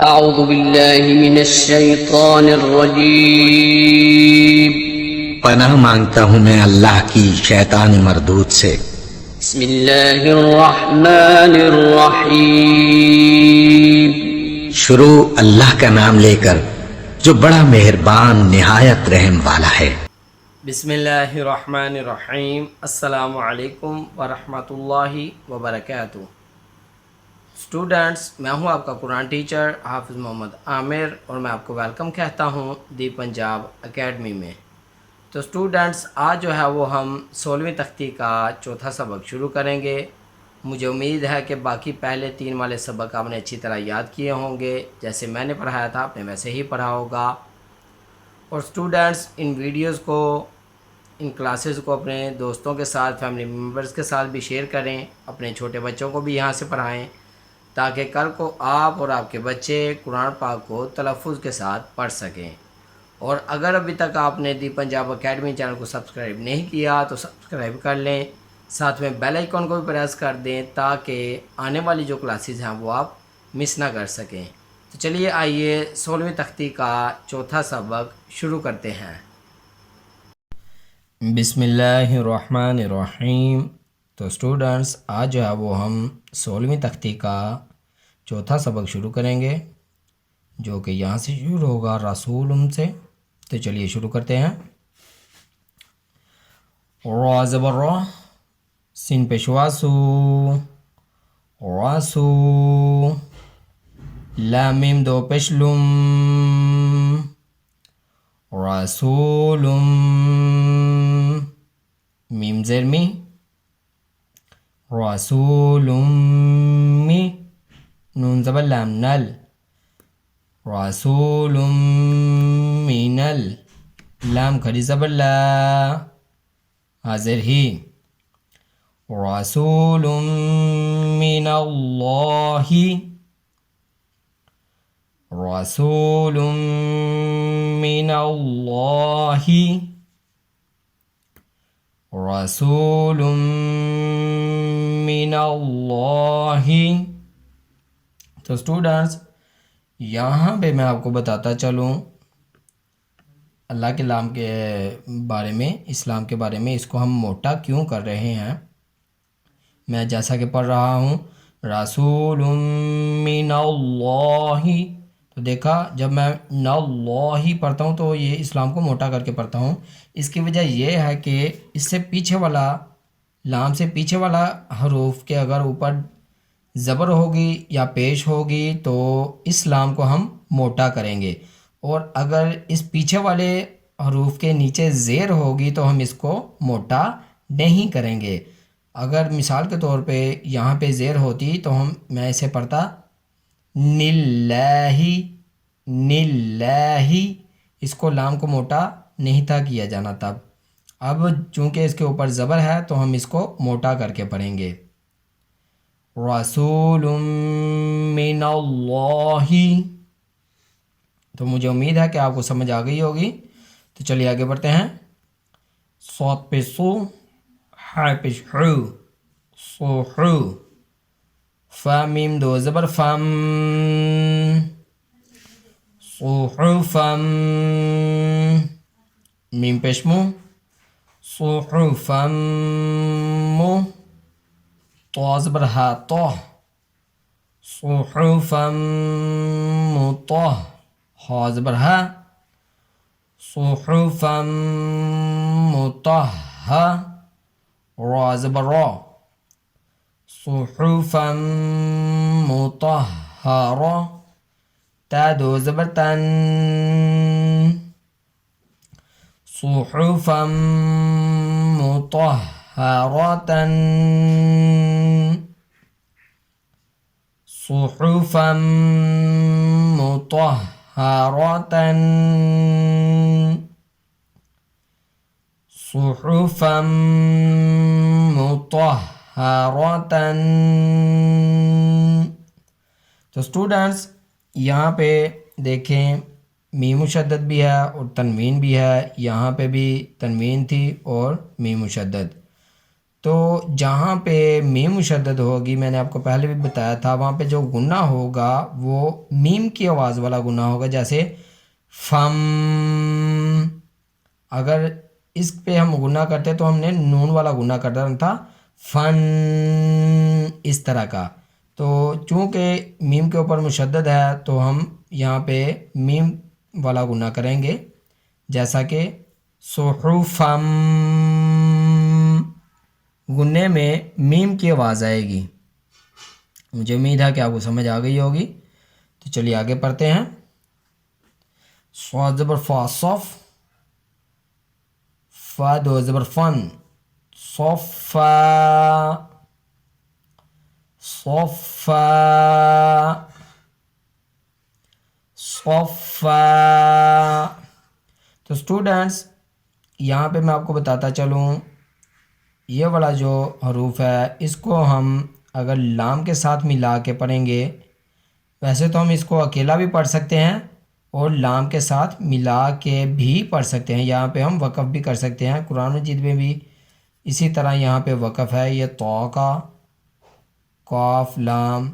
अऊज़ु बिल्लाहि मिनश शैतानिर रजीम। पनाह मांगता हूँ मैं अल्लाह की शैतान मरदूद से। बिस्मिल्लाहिर रहमानिर रहीम। शुरू अल्लाह का नाम लेकर जो बड़ा मेहरबान निहायत रहम वाला है। बिस्मिल्लाहिर्रहमानिर्रहीम। अस्सलामु अलैकुम वरहमतुल्लाहि वबरकातुहू। स्टूडेंट्स, मैं हूं आपका कुरान टीचर हाफिज़ मोहम्मद आमिर और मैं आपको वेलकम कहता हूं दी पंजाब एकेडमी में। तो स्टूडेंट्स, आज जो है वो हम 16वीं तख्ती का चौथा सबक शुरू करेंगे। मुझे उम्मीद है कि बाकी पहले 3 वाले सबक आपने अच्छी तरह याद किए होंगे। जैसे मैंने पढ़ाया था आपने वैसे ही पढ़ा होगा। और स्टूडेंट्स, इन क्लासेस को अपने दोस्तों के साथ, फैमिली मेम्बर्स के साथ भी शेयर करें। अपने छोटे बच्चों को भी यहाँ से पढ़ाएं ताकि कल को आप और आपके बच्चे कुरान पाक को तलफ़ुज़ के साथ पढ़ सकें। और अगर अभी तक आपने दी पंजाब एकेडमी चैनल को सब्सक्राइब नहीं किया तो सब्सक्राइब कर लें, साथ में बेल आइकॉन को भी प्रेस कर दें ताकि आने वाली जो क्लासेस हैं वो आप मिस ना कर सकें। तो चलिए आइए 16वीं तख्ती का चौथा सबक शुरू करते हैं। बिस्मिल्लाहिर्रहमानिर्रहीम। तो स्टूडेंट्स, आज जो है वो हम 16वीं तख्ती का चौथा सबक शुरू करेंगे जो कि यहाँ से शुरू होगा रसूलुम से। तो चलिए शुरू करते हैं। रा ज़बर रा, सिन पेशवासू, रासू, लाम मीम दो पेशलुम, रसूलुम, मीम ज़ेर मी, रसूलुम मी, नून ज़बर लाम नल, रसूलुम मिनल, लाम खड़ी ज़बर ला, हाज़िर ही, रसूलुम मिनल्लाहि, रसूलुम मिनल्लाहि, रसूलुम मिनल्लाहि। तो स्टूडेंट्स, यहाँ पे मैं आपको बताता चलूँ अल्लाह के नाम के बारे में, इस्लाम के बारे में। इसको हम मोटा क्यों कर रहे हैं? मैं जैसा कि पढ़ रहा हूँ रसूलुम मिनल्लाहि, तो देखा जब मैं नल्लाहि पढ़ता हूँ तो ये इस्लाम को मोटा करके पढ़ता हूँ। इसकी वजह यह है कि इससे पीछे वाला, लाम से पीछे वाला हरूफ के अगर ऊपर ज़बर होगी या पेश होगी तो इस लाम को हम मोटा करेंगे, और अगर इस पीछे वाले हरूफ के नीचे ज़ेर होगी तो हम इसको मोटा नहीं करेंगे। अगर मिसाल के तौर पे यहाँ पे ज़ेर होती तो मैं इसे पढ़ता निल्लाही, निल्लाही। इसको लाम को मोटा नहीं था किया जाना तब। अब चूँकि इसके ऊपर ज़बर है तो हम इसको मोटा करके पढ़ेंगे। रसूलुम मिनल्लाहि। तो मुझे उम्मीद है कि आपको समझ आ गई होगी। तो चलिए आगे बढ़ते हैं। सौत पे सो, हा पे हु, सोहु, फा मीम दो ज़बर फम, सोहुफम, मीम पेशमु, सोहुफम, तो ज़बर हा तो, सुहुफम मुतह, हा ज़बर हा, सुहुफम मुतहहा, रा ज़बर रा, सुहुफम मुतहहरा, ता दो ज़बर तन, सुहुफम मुतहहरतन, सुहुफम मुतहहरतन, सुहुफम मुतहहरतन। तो स्टूडेंट्स, यहाँ पे देखें मीम मुशद्दद भी है और तनवीन भी है। यहाँ पे भी तनवीन थी और मीम मुशद्दद। तो जहाँ पे मीम मुशद्दद होगी, मैंने आपको पहले भी बताया था, वहाँ पे जो गुन्ना होगा वो मीम की आवाज़ वाला गुन्ना होगा, जैसे फम। अगर इस पे हम गुन्ना करते तो हमने नून वाला गुन्ना करना था, फन, इस तरह का। तो चूँकि मीम के ऊपर मुशद्दद है तो हम यहाँ पे मीम वाला गुन्ना करेंगे, जैसा कि सुहुफम, गुन्ने में मीम की आवाज़ आएगी। मुझे उम्मीद है कि आपको समझ आ गई होगी। तो चलिए आगे पढ़ते हैं। स्वाद ज़बर फा सौफ, फा दो ज़बर फन, सौफा, सौफा, सौफा। तो स्टूडेंट्स, यहाँ पे मैं आपको बताता चलूँ, ये वाला जो हरूफ है इसको हम अगर लाम के साथ मिला के पढ़ेंगे, वैसे तो हम इसको अकेला भी पढ़ सकते हैं और लाम के साथ मिला के भी पढ़ सकते हैं। यहाँ पे हम वक़फ़ भी कर सकते हैं। कुरान मजीद में भी इसी तरह यहाँ पे वक़फ़ है, ये तो का, काफ, लाम।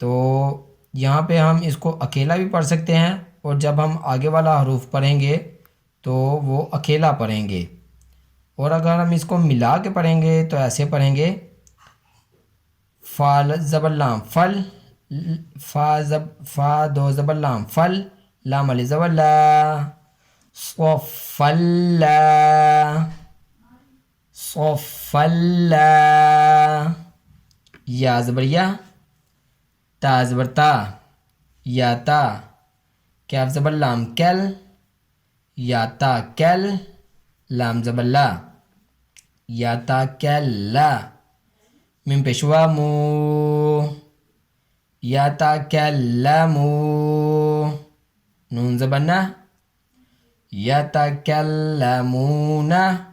तो यहाँ पे हम इसको अकेला भी पढ़ सकते हैं और जब हम आगे वाला हरूफ पढ़ेंगे तो वो अकेला पढ़ेंगे। और अगर हम इसको मिला के पढ़ेंगे तो ऐसे पढ़ेंगे, फ़ा ज़बर लाम फल, फ़ा दो ज़बर लाम फल, लाम अली ज़बर ला, सफ़ल्ला, सफ़ल्ला। या ज़बर या, ता ज़बर ता, या ता, कैफ ज़बर लाम कैल, या ता कैल, लाम ज़बर ला, या ता कैल ला। मीम पेशवा मू, या ता कैल ला मू, नून ज़बर ना, या ता कैल ला मू ना,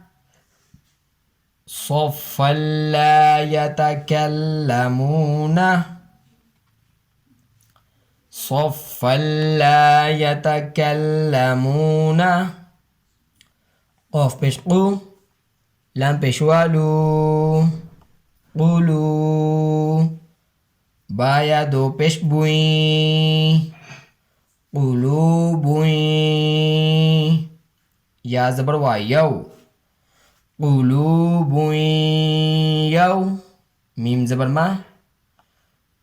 सफ़ल्ला या ता कैल ला मू ना, सफ़ल्ला यतकल्लमून। क़ाफ़ पेश क़ू, लाम पेश वालू, क़ुलू, बाया दो पेश बुई, क़ुलूबुई, या ज़बर वा यौ, क़ुलूबुई यौ, मीम ज़बर मा,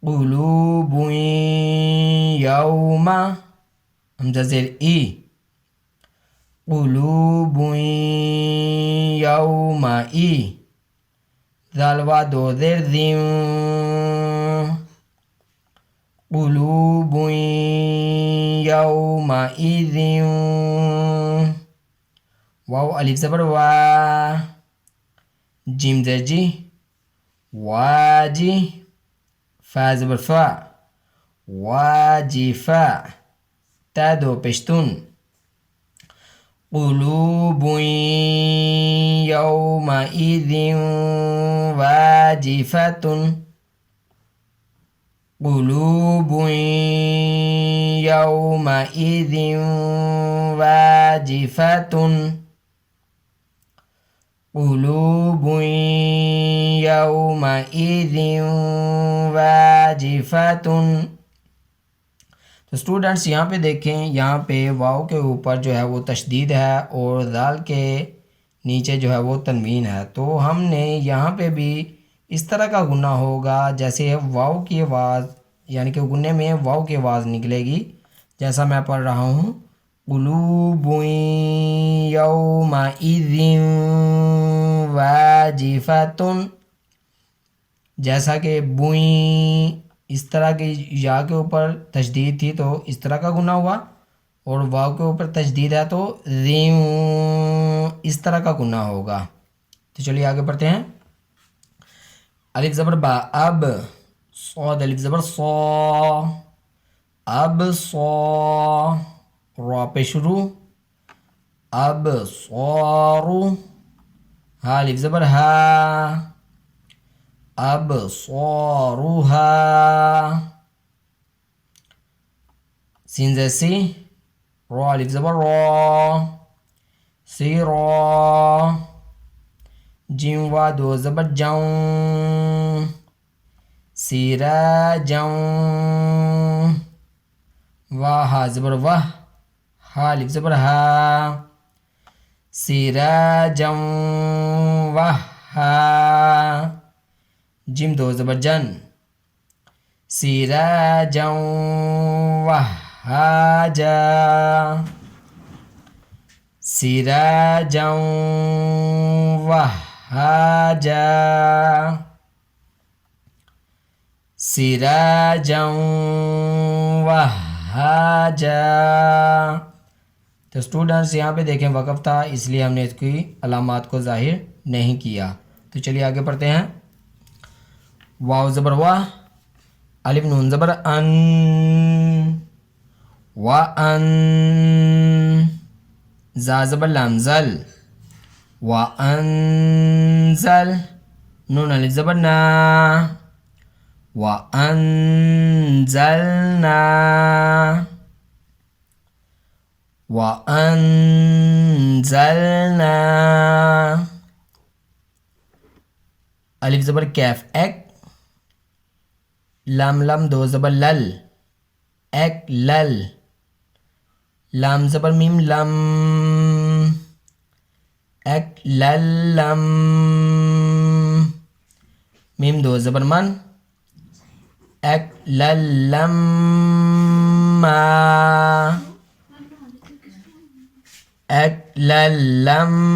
क़ुलूबुई यौमा, हमज़ा ज़ेर ई, क़ुलूबुई यौमा ई, ज़ाल वा दो ज़ेर ज़िं, क़ुलूबुई यौमा इज़िं, वाव अलिफ ज़बर वा, जीम ज़ेर जी, वाजी, फ़ा ज़बर फ़ा, वाजिफ़ा, ता दो पेश्तुन, क़ुलूबुन यौमइज़िन वाजिफ़तुन, क़ुलूबुन यौमइज़िन वाजिफ़तुन, क़ुलूबुन यौमइज़िन वाजिफ़तुन। तो स्टूडेंट्स यहाँ पे देखें, यहाँ पे वाव के ऊपर जो है वो तशदीद है और दाल के नीचे जो है वो तनवीन है। तो हमने यहाँ पे भी इस तरह का गुन्ना होगा जैसे वाव की आवाज़, यानी कि गुन्ने में वाव की आवाज़ निकलेगी, जैसा मैं पढ़ रहा हूँ, क़ुलूबुन यौमइज़िन वाजिफ़तुन। जैसा कि बुई इस तरह की या के ऊपर तशदीद थी तो इस तरह का गुना हुआ, और वाव के ऊपर तशदीद है तो इस तरह का गुना होगा। तो चलिए आगे पढ़ते हैं। अलिफ ज़बर बा अब, सौद अलिफ ज़बर सौ, अब सौ, रा पे शुरू, अब सौरु, हा अलिफ ज़बर हा, अब सौरुहा, सीन जैसी, रा अलिफ ज़बर रा, सी रा, जिम वा दो ज़बर जाऊं, सिराजं, वाह हा ज़बर वाह, हा अलिफ ज़बर हा, सिराजं वाह हा, जिम दो ज़बर जन, सिराजं वहाजा, सिराजं वहाजा, सिराजं वहाजा। तो स्टूडेंट्स यहाँ पे देखें वक़फ़ था, इसलिए हमने इसकी अलामात को ज़ाहिर नहीं किया। तो चलिए आगे पढ़ते हैं। वाव ज़बर वाह, अलिफ नून ज़बर अन, वा अन, जा ज़बर लाम ज़ल, वा अनज़ल, नून अलिफ ज़बर ना, वा अनज़लना, वा अनज़लना, अलिफ ज़बर कैफ एक, लाम लाम दो ज़बर लल, एक लल, लाम ज़बर मीम लम, एक ललम, मीम दो ज़बर मन, एक ललम्मा, एक ललम्मा,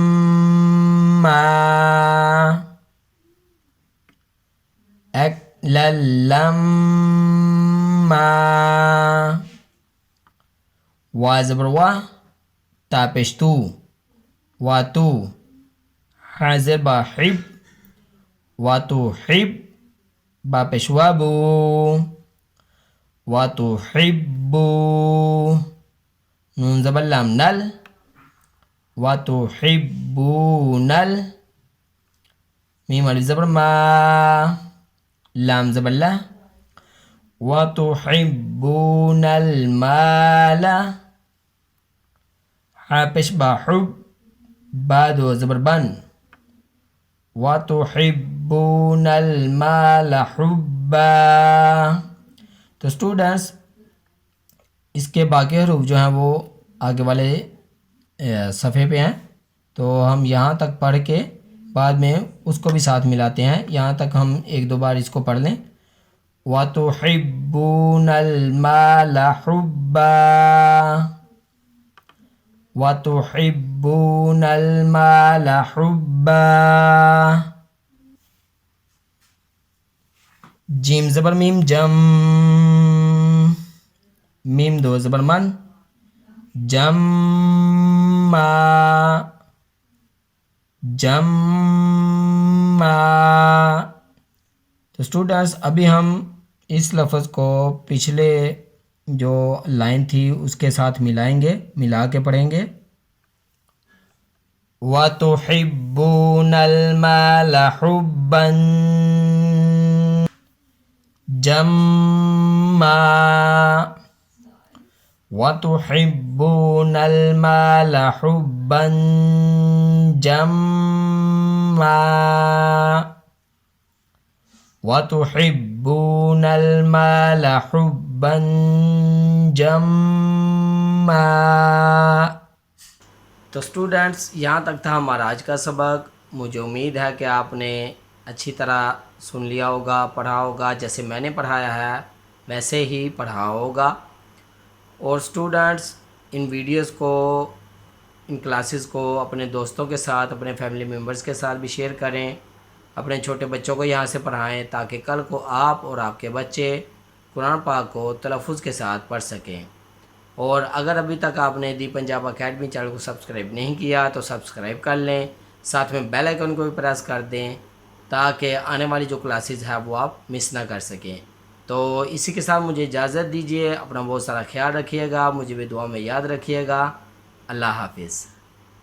एक ललम्मा, वा ज़बर वा, ता पेश तू, वा तू, हा ज़ेर बा हिब, वा तू हिब, बा पेश वाबू, वा तू हिब्बू, नून ज़बर लाम नल, वा तू हिब्बू नल, मीम अलिफ ज़बर मा, लाम ज़बर ला, वा तू हिब्बू नल माला, हा पेश बा हुब, बा दो ज़बर बन, वा तू हिब्बू नल माला हुब्बा। तो स्टूडेंट्स इसके बाकी हरूफ जो हैं वो आगे वाले सफ़े पे हैं, तो हम यहाँ तक पढ़ के बाद में उसको भी साथ मिलाते हैं। यहाँ तक हम एक दो बार इसको पढ़ लें। वा तुहिब्बूनल माला हुब्बा, वा तुहिब्बूनल माला हुब्बा। जीम ज़बर मीम जम, मीम दो ज़बर मन, जम्मा, जम्मा। तो स्टूडेंट्स अभी हम इस लफ्ज़ को पिछले जो लाइन थी उसके साथ मिलाएंगे, मिला के पढ़ेंगे। व तुहिब्बूनल माला हुब्बन जम्मा, व तुहिब्बूनल माला हुब्बन जम्मा, व तुहिब्बूनल माला हुब्बन जम्मा। तो स्टूडेंट्स यहाँ तक था हमारा आज का सबक। मुझे उम्मीद है कि आपने अच्छी तरह सुन लिया होगा, पढ़ा होगा। जैसे मैंने पढ़ाया है वैसे ही पढ़ा होगा। और स्टूडेंट्स इन वीडियोस को, इन क्लासेस को अपने दोस्तों के साथ, अपने फैमिली मेम्बर्स के साथ भी शेयर करें। अपने छोटे बच्चों को यहाँ से पढ़ाएं ताकि कल को आप और आपके बच्चे कुरान पाक को तलफ़ुज़ के साथ पढ़ सकें। और अगर अभी तक आपने दी पंजाब अकेडमी चैनल को सब्सक्राइब नहीं किया तो सब्सक्राइब कर लें, साथ में बेल आइकन को भी प्रेस कर दें ताकि आने वाली जो क्लासेस है वो आप मिस ना कर सकें। तो इसी के साथ मुझे इजाज़त दीजिए। अपना बहुत सारा ख्याल रखिएगा, मुझे भी दुआ में याद रखिएगा। अल्लाह हाफिज़।